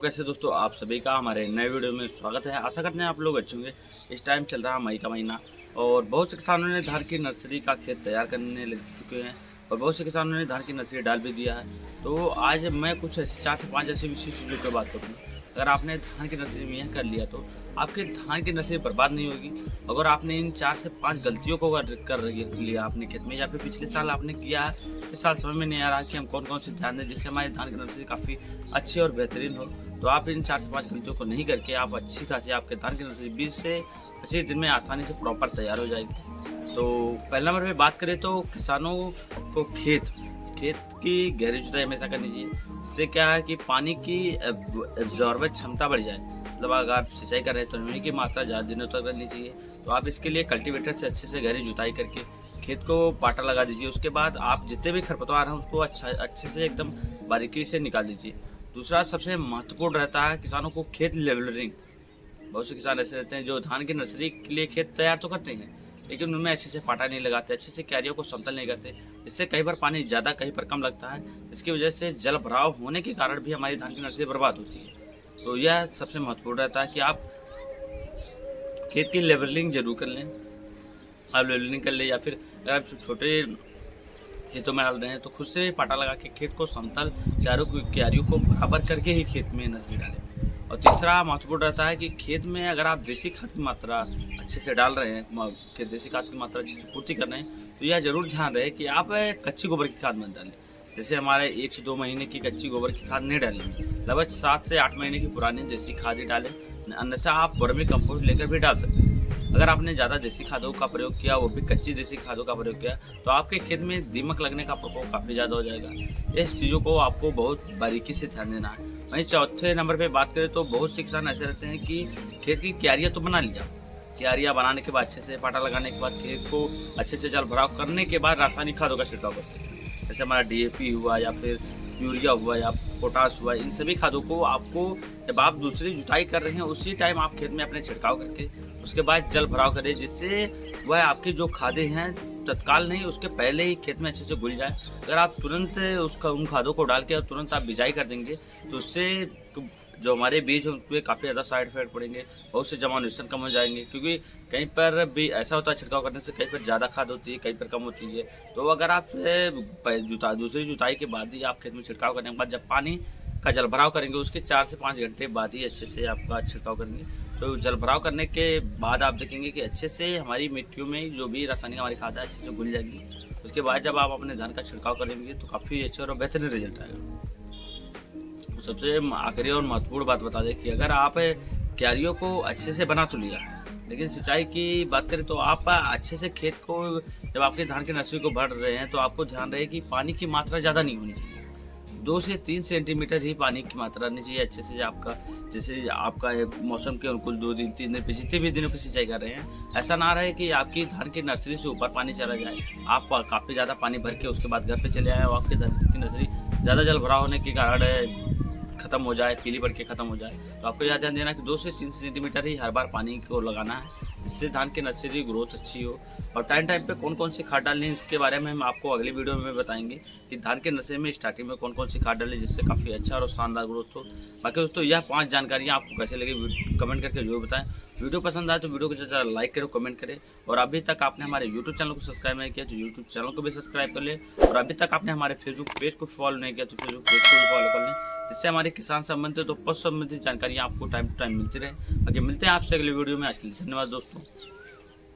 कैसे दोस्तों आप सभी का हमारे नए वीडियो में स्वागत है। आशा करते हैं आप लोग अच्छे होंगे। इस टाइम चल रहा है मई का महीना और बहुत से किसानों ने धान की नर्सरी का खेत तैयार करने लग चुके हैं और बहुत से किसानों ने धान की नर्सरी डाल भी दिया है। तो आज मैं कुछ 4 से 5 ऐसी विशेष चीज़ों की बात करूँगा। अगर आपने धान की नर्सरी में यह कर लिया तो आपके धान की नर्सरी बर्बाद नहीं होगी। अगर आपने इन 4 से 5 गलतियों को कर लिया अपने खेत में या फिर पिछले साल आपने किया है, इस साल समझ में नहीं आ रहा कि हम कौन कौन से ध्यान दें जिससे हमारी धान की नर्सरी काफ़ी अच्छी और बेहतरीन हो, तो आप इन 4 से 5 गलतियों को नहीं करके आप अच्छी खासी आपके धान की नर्सरी 20 से 25 दिन में आसानी से प्रॉपर तैयार हो जाएगी। तो पहला नंबर पे बात करें तो किसानों को खेत की गहरी जुताई हमेशा करनी चाहिए। इससे क्या है कि पानी की एब्जॉर्बेंस क्षमता बढ़ जाए। मतलब अगर आप सिंचाई कर रहे हैं तो नमी की मात्रा ज़्यादा दिनों तक रहनी चाहिए। तो आप इसके लिए कल्टीवेटर से अच्छे से गहरी जुताई करके खेत को पाटा लगा दीजिए। उसके बाद आप जितने भी खरपतवार हैं उसको अच्छे से एकदम बारीकी से निकाल दीजिए। दूसरा सबसे महत्वपूर्ण रहता है किसानों को खेत लेवलिंग। बहुत से किसान ऐसे रहते हैं जो धान की नर्सरी के लिए खेत तैयार तो करते हैं लेकिन उनमें अच्छे से पाटा नहीं लगाते, अच्छे से क्यारियों को समतल नहीं करते। इससे कई बार पानी ज़्यादा कहीं पर कम लगता है। इसकी वजह से जल भराव होने के कारण भी हमारी धान की नर्सरी बर्बाद होती है। तो यह सबसे महत्वपूर्ण रहता है कि आप खेत की लेवलिंग जरूर कर लें। आप लेवलिंग कर लें या फिर अगर आप छोटे खेतों में डाल रहे हैं तो खुद से पाटा लगा के खेत को समतल चारों क्यारियों को बराबर करके ही खेत में नर्सरी डालें। और तीसरा महत्वपूर्ण रहता है कि खेत में अगर आप देसी खाद की मात्रा अच्छे से डाल रहे हैं, देसी खाद की मात्रा अच्छे से पूर्ति कर रहे हैं, तो यह जरूर ध्यान रहे कि आप कच्ची गोबर की खाद मत डालें। जैसे हमारे 1 से 2 महीने की कच्ची गोबर की खाद नहीं डालें, लगभग 7 से 8 महीने की पुरानी देसी खाद ही डालें। अन्यथा आप वर्मी कंपोस्ट लेकर भी डाल सकते हैं। अगर आपने ज़्यादा देसी खादों का प्रयोग किया, वो भी कच्ची देसी खादों का प्रयोग किया, तो आपके खेत में दीमक लगने का प्रकोप काफ़ी ज़्यादा हो जाएगा। इस चीज़ों को आपको बहुत बारीकी से ध्यान देना है। वहीं चौथे नंबर पे बात करें तो बहुत से किसान ऐसे रहते हैं कि खेत की क्यारियाँ तो बना लिया, क्यारियाँ बनाने के बाद अच्छे से पाटा लगाने के बाद खेत को अच्छे से जल भराव करने के बाद रासायनिक खादों का छिड़काव करते हैं। जैसे हमारा DAP हुआ या फिर यूरिया हुआ या पोटाश हुआ, इन सभी खादों को आपको जब आप दूसरी जुताई कर रहे हैं उसी टाइम आप खेत में अपने छिड़काव करके उसके बाद जल भराव करें, जिससे वह आपकी जो खादें हैं तत्काल नहीं उसके पहले ही खेत में अच्छे से घुल जाए। अगर आप तुरंत उन खादों को डाल के और तुरंत आप बिजाई कर देंगे तो उससे जो हमारे बीज हैं उन पर काफ़ी ज़्यादा साइड इफेक्ट पड़ेंगे, बहुत से जर्मिनेशन कम हो जाएंगे। क्योंकि कहीं पर भी ऐसा होता है छिड़काव करने से कहीं पर ज़्यादा खाद होती है, कहीं पर कम होती है। तो अगर आप दूसरी जुताई के बाद ही आप खेत में छिड़काव करने के बाद जब पानी का जल भराव करेंगे उसके 4 से 5 घंटे बाद ही अच्छे से आपका छिड़काव करेंगे। तो जल भराव करने के बाद आप देखेंगे कि अच्छे से हमारी मिट्टियों में जो भी रासायनिक हमारी खाद है अच्छे से घुल जाएगी। उसके बाद जब आप अपने धान का छिड़काव करेंगे तो काफ़ी अच्छा और बेहतरीन रिजल्ट आएगा। तो सबसे आखिरी और महत्वपूर्ण बात बता दें कि अगर आप क्यारियों को अच्छे से बना तो लिया, लेकिन सिंचाई की बात करें तो आप अच्छे से खेत को जब आपके धान की नर्सरी को भर रहे हैं तो आपको ध्यान रहे कि पानी की मात्रा ज़्यादा नहीं होनी चाहिए। 2 से 3 सेंटीमीटर ही पानी की मात्रा रहनी चाहिए अच्छे से। आपका जैसे आपका मौसम के अनुकूल 2 दिन 3 दिन पे जितने भी दिनों पे सिंचाई कर रहे हैं, ऐसा ना रहे कि आपकी धान की नर्सरी से ऊपर पानी चला जाए, आप काफ़ी ज़्यादा पानी भर के उसके बाद घर पे चले आए और आपके धान की नर्सरी ज़्यादा जल भराव होने के कारण खत्म हो जाए, पीली पड़ के खत्म हो जाए। तो आपको यह ध्यान देना कि 2 से 3 सेंटीमीटर ही हर बार पानी को लगाना है, जिससे धान की नर्सरी ग्रोथ अच्छी हो। और टाइम टाइम पे कौन कौन सी खाद डालनी है इसके बारे में हम आपको अगली वीडियो में बताएंगे कि धान के नर्सरी में स्टार्टिंग में कौन कौन सी खाद डालें जिससे काफ़ी अच्छा और शानदार ग्रोथ हो। बाकी दोस्तों यह 5 जानकारियाँ आपको कैसे लगी कमेंट करके जरूर बताएं। वीडियो पसंद आए तो वीडियो को ज़्यादा लाइक करो, कमेंट करें। और अभी तक आपने हमारे यूट्यूब चैनल को सब्सक्राइब नहीं किया तो यूट्यूब चैनल को भी सब्सक्राइब कर लें। और अभी तक आपने हमारे फेसबुक पेज को फॉलो नहीं किया तो फेसबुक पेज को भी फॉलो कर लें, जिससे हमारे किसान संबंधित और पशु संबंधित जानकारियाँ आपको टाइम टू टाइम मिलती रहे। बाकी मिलते हैं आपसे अगले वीडियो में। आज के लिए धन्यवाद दोस्तों।